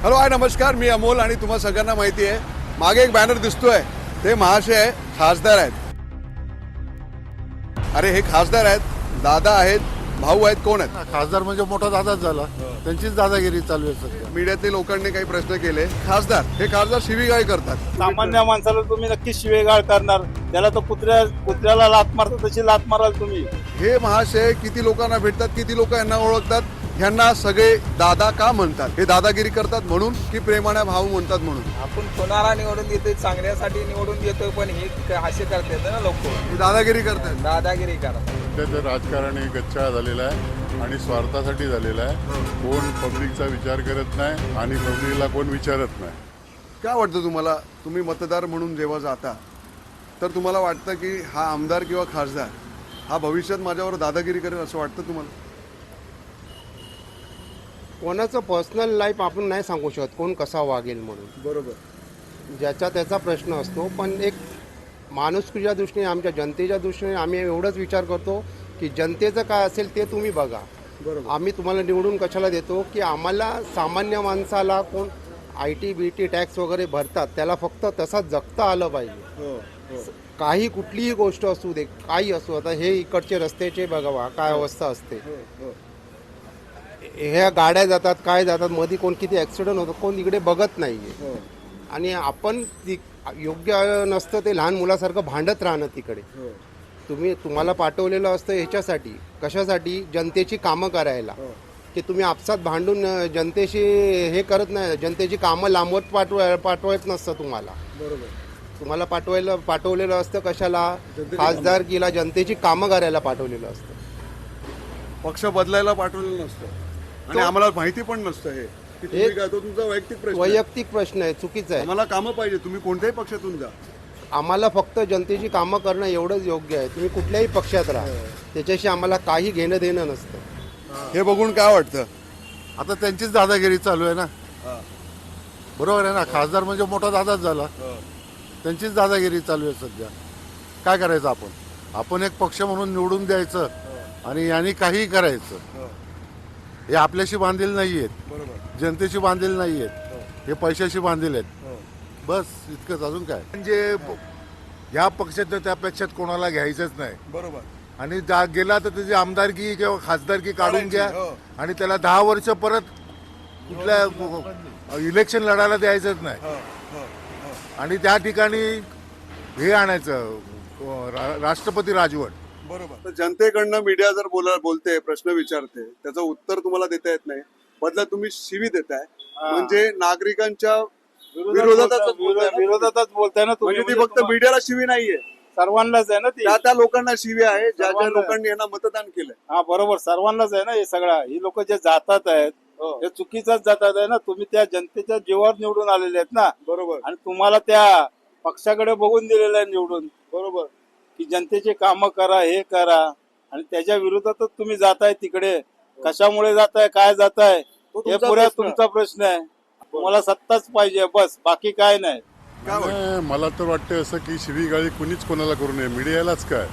Hello hi नमस्कार, मी अमोल आणि तुम्हा सगळ्यांना माहिती आहे मागे एक बॅनर दिसतोय ते महाशय खासदार आहेत. अरे हे खासदार आहेत, दादा आहेत, भाऊ आहेत, कोण आहेत? खासदार म्हणजे मोठा दादाच झाला. त्यांचीच दादागिरी चालू आहे सध्या. मीडियातल्या लोकांनी काही प्रश्न केले. खासदार हे खासदार शिवीगाळ करतात. सामान्य माणसाला तुम्ही नक्कीच शिवेगाळ करणार. त्याला तर कुत्र्याला लात मारतात तशी लात माराल तुम्ही. हे महाशय किती लोकांना भेटतात, किती लोक यांना ओळखतात, ह्यांना सगळे दादा का म्हणतात? हे दादागिरी करतात म्हणून की प्रेमाने भाऊ म्हणतात म्हणून? आपण कोणाला निवडून देतोय, चांगल्यासाठी निवडून देतोय, पण हे असे करतात ना लोक, हे दादागिरी करतात. दादागिरी करतात. सध्याचं राजकारण हे गच्चा झालेला आहे आणि स्वार्थासाठी झालेला आहे. कोण पब्लिकचा विचार करत नाही आणि पब्लिकला कोण विचारत नाही. काय वाटतं तुम्हाला? तुम्ही मतदार म्हणून जेव्हा जाता तर तुम्हाला वाटतं की हा आमदार किंवा खासदार हा भविष्यात माझ्यावर दादागिरी करेल असं वाटतं तुम्हाला? कोणाचं पर्सनल लाईफ आपण नाही सांगू शकत कोण कसा वागेल म्हणून. बरोबर. ज्याचा त्याचा प्रश्न असतो, पण एक माणुसकीच्या दृष्टीने, आमच्या जनतेच्या दृष्टीने आम्ही एवढंच विचार करतो की जनतेचं काय असेल ते तुम्ही बघा. बरोबर. आम्ही तुम्हाला निवडून कशाला देतो की आम्हाला सामान्य माणसाला कोण IT BT टॅक्स वगैरे भरतात त्याला फक्त तसाच जगता आलं पाहिजे. काही कुठलीही गोष्ट असू दे, काही असू. आता हे इकडचे रस्त्याचे बघावा काय अवस्था असते. ह्या गाड्या जातात, काय जातात, मध्ये कोण किती ॲक्सिडेंट होतात कोण इकडे बघत नाही आहे. आणि आपण योग्य नसतं ते लहान मुलासारखं भांडत राहणं तिकडे. तुम्हाला पाठवलेलं असतं ह्याच्यासाठी, कशासाठी? जनतेची कामं करायला. की तुम्ही आपसात भांडून जनतेशी हे करत नाही. जनतेची कामं लांबवत पाठवायचं नसतं तुम्हाला. बरोबर. तुम्हाला पाठवलेलं असतं कशाला? खासदारकीला जनतेची कामं करायला पाठवलेलं असतं. पक्ष बदलायला पाठवलेलं नसतं आणि आम्हाला माहिती पण नसतं हे की तुम्ही काय. तो तुमचा वैयक्तिक प्रश्न आहे. वैयक्तिक प्रश्न आहे, चुकीचं आहे. आम्हाला कामं पाहिजे. तुम्ही कोणत्याही पक्षातून जा, आम्हाला फक्त जनतेची कामं करणं एवढंच योग्य आहे. तुम्ही कुठल्याही पक्षात राहा, त्याच्याशी आम्हाला काही घेणं देणं नसतं. हे बघून काय वाटतं? आता त्यांचीच दादागिरी चालू आहे ना. बरोबर आहे ना. खासदार म्हणजे मोठा दादाच झाला. त्यांचीच दादागिरी चालू आहे सध्या. काय करायचं आपण एक पक्ष म्हणून निवडून द्यायचं आणि यांनी काहीही करायचं. हे आपल्याशी बांधील नाही आहेत, बरोबर. जनतेशी बांधील नाही आहेत, हे पैशाशी बांधील आहेत. बस इतकंच, अजून काय. म्हणजे ह्या पक्षात त्या पक्षात कोणाला घ्यायचंच नाही. बरोबर. आणि गेला तर त्याची आमदारकी किंवा खासदारकी काढून घ्या काढायची, आणि त्याला 10 वर्ष परत कुठल्या इलेक्शन लढायला द्यायचंच नाही. आणि त्या ठिकाणी हे आणायचं राष्ट्रपती राजवट. बरोबर. तर जनतेकडनं मीडिया जर बोलते, प्रश्न विचारते, त्याचं उत्तर तुम्हाला देता येत नाही, बदला तुम्ही शिवी देताय. म्हणजे नागरिकांच्या विरोधातच बोलताय ना तुम्ही. म्हणजे ती फक्त मीडियाला शिवी नाहीये, सर्वांनाच आहे ना ती. त्या लोकांना शिवी आहे ज्या सर्वांना. लोकांनी यांना मतदान केलंय. हा बरोबर, सर्वांनाच आहे ना हे सगळं. ही लोक जे जातात आहेत हे चुकीचाच जातात आहे ना. तुम्ही त्या जनतेच्या जीवावर निवडून आलेले आहेत ना. बरोबर. आणि तुम्हाला त्या पक्षाकडे बघून दिलेलं आहे निवडून. बरोबर. की जनतेचे कामं करा, हे करा, आणि त्याच्या विरोधातच तुम्ही जाताय तिकडे. कशामुळे जाताय, काय जाताय, हे पुऱ्या तुमचा प्रश्न आहे. तुम्हाला सत्ताच पाहिजे बस, बाकी काय नाही. मला तर वाटतं असं की शिवीगाळी कुणीच कोणाला करू नये. मीडियालाच काय,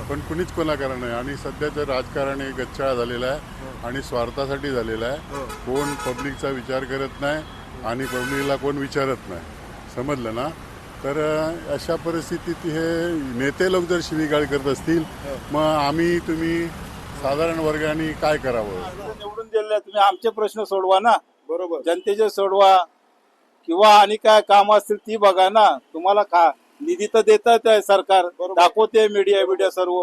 पण कुणीच कोणा करू नये. आणि सध्याचं राजकारण हे गच्चा झालेलं आहे आणि स्वार्थासाठी झालेलं आहे. कोण पब्लिकचा विचार करत नाही आणि पब्लिकला कोण विचारत नाही. समजलं ना. तर अशा परिस्थितीत हे नेते लोक जर शिवीगाळ करत असतील, मग आम्ही तुम्ही साधारण वर्गाने काय करावं? निवडून दिलेलं तुम्ही आमचे प्रश्न सोडवा ना. बरोबर. जनतेचे सोडवा, किंवा आणि काय काम असतील ती बघा ना. तुम्हाला निधी तर देतात आहे सरकार, दाखवते मीडिया सर्व,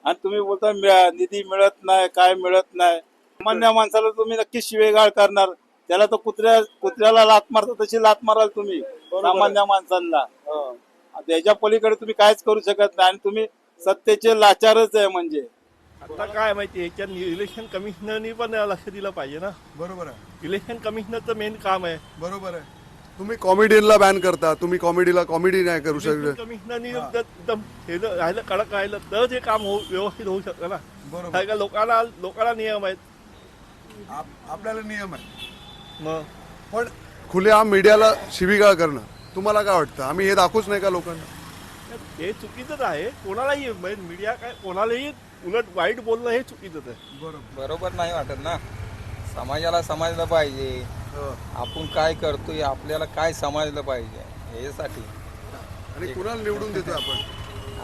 आणि तुम्ही बोलता निधी मिळत नाही, काय मिळत नाही. सामान्य माणसाला तुम्ही नक्कीच शिवेगाळ करणार. त्याला तर कुत्र्याला लात मारता तशी लात माराल तुम्ही सामान्य माणसांना. त्याच्या पलीकडे तुम्ही काहीच करू शकत नाही आणि तुम्ही सत्तेचे लाचारच आहे. म्हणजे आता काय माहिती, याच्यात इलेक्शन कमिशनरनी पण लक्ष दिलं पाहिजे ना. बरोबर आहे. इलेक्शन कमिशनरचं मेन काम आहे. बरोबर आहे. तुम्ही कॉमेडियनला बॅन करता, तुम्ही कॉमेडी नाही करू शकत. कमिशनरनी एकदम राहिलं, कडक राहिलं तर हे काम व्यवस्थित होऊ शकतं ना. बरोबर. काय का लोकांना नियम आहेत. आपल्याला नियम आहे, मग पण खुलेआम मीडियाला शिवीगाळ करणं तुम्हाला काय वाटतं? आम्ही हे दाखवूच नाही का लोकांना? हे चुकीचंच आहे. कोणालाही मीडिया काय कोणालाही उलट वाईट बोलणं हे चुकीचंच आहे. बरोबर नाही वाटत ना. समाजाला समजलं पाहिजे. आपण काय करतोय आपल्याला काय समजलं पाहिजे यासाठी आणि कुणाला निवडून देतोय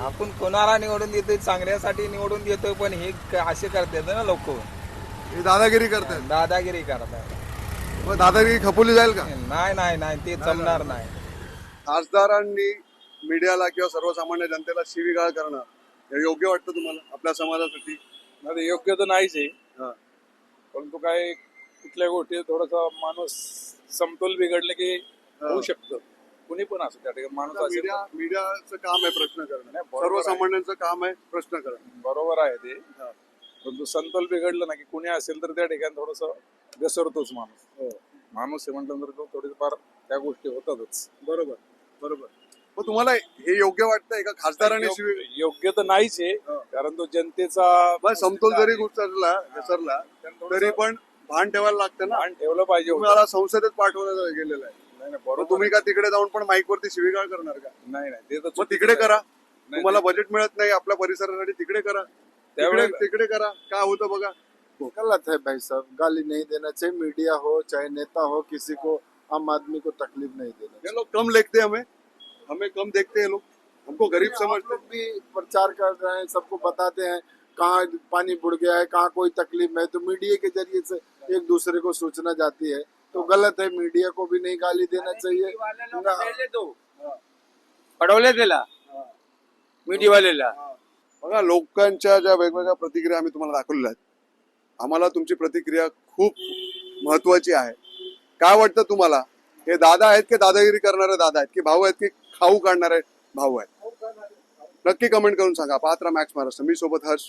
आपण कोणाला निवडून देतोय चांगल्यासाठी निवडून देतोय पण हे असे करतात ना लोक हे दादागिरी करतायत. दादागिरी करतात मग दादागिरी खपवली जाईल का? नाही ते जमणार नाही खासदारांनी मीडियाला किंवा सर्वसामान्य जनतेला शिवीगाळ करणं हे योग्य वाटतं तुम्हाला आपल्या समाजासाठी? नाही योग्य तर नाहीच आहे हा. परंतु काय कुठल्या गोष्टी थोडासा माणूस समतोल बिघडले की होऊ शकतं कुणी पण असो त्या ठिकाणी माणूस असेल तर. मीडियाचं काम आहे प्रश्न करणं, नाही, बरोबर आहे. सर्वसामान्यांचं काम आहे प्रश्न करणं. बरोबर आहे ते परंतु समतोल बिघडलं ना की कुणी असेल तर त्या ठिकाणी थोडस घसरतोच माणूस. माणूस आहे म्हटलं तर थोडीफार त्या गोष्टी होतातच. बरोबर. मग तुम्हाला हे योग्य वाटतंय का खासदारांनी योग्य तर नाहीच आहे कारण तो जनतेचा समतोल जरी घसरला तरी पण भान ठेवायला लागतं ना. भान ठेवलं पाहिजे होतं. तुम्हाला संसदेत पाठवलं गेलेलं आहे. नाही नाही, मग बरोबर तुम्ही का तिकडे जाऊन पण माईक वरती शिवीगाळ करणार का? नाही नाही ते तर मग तिकडे करा. नाही, तुम्हाला बजेट मिळत नाही आपल्या परिसरासाठी, तिकडे करा. तिकडे करा. काय होतं बघा. गलत है भाई साहब, गाली नहीं देना चाहिए. मीडिया हो चाहे नेता हो, किसी को आम आदमी को तकलीफ नहीं देना ये लोग कम लिखते हैं, हमें कम देखते हैं लोग, हमको गरीब चाहिए. समझते हम लोग भी प्रचार कर रहे हैं, सबको बताते हैं कहाँ पानी बुड़ गया है, कहाँ कोई तकलीफ है, तो मीडिया के जरिए से एक दूसरे को सूचना जाती है. तो गलत है, मीडिया को भी नहीं गाली देना चाहिए. पडवले त्याला मीडियावाल्याला. बघा लोकांच्या ज्या वेगवेगळ्या प्रतिक्रिया आम्ही तुम्हाला दाखवलेल्या आहेत, आम्हाला तुमची प्रतिक्रिया खूप महत्वाची आहे. काय वाटतं तुम्हाला, हे दादा आहेत की दादागिरी करणारे दादा आहेत, की भाऊ आहेत की खाऊ काढणारे भाऊ आहेत? नक्की कमेंट करून सांगा. पाहत राहा मॅक्स महाराष्ट्र. मी सोबत हर्ष.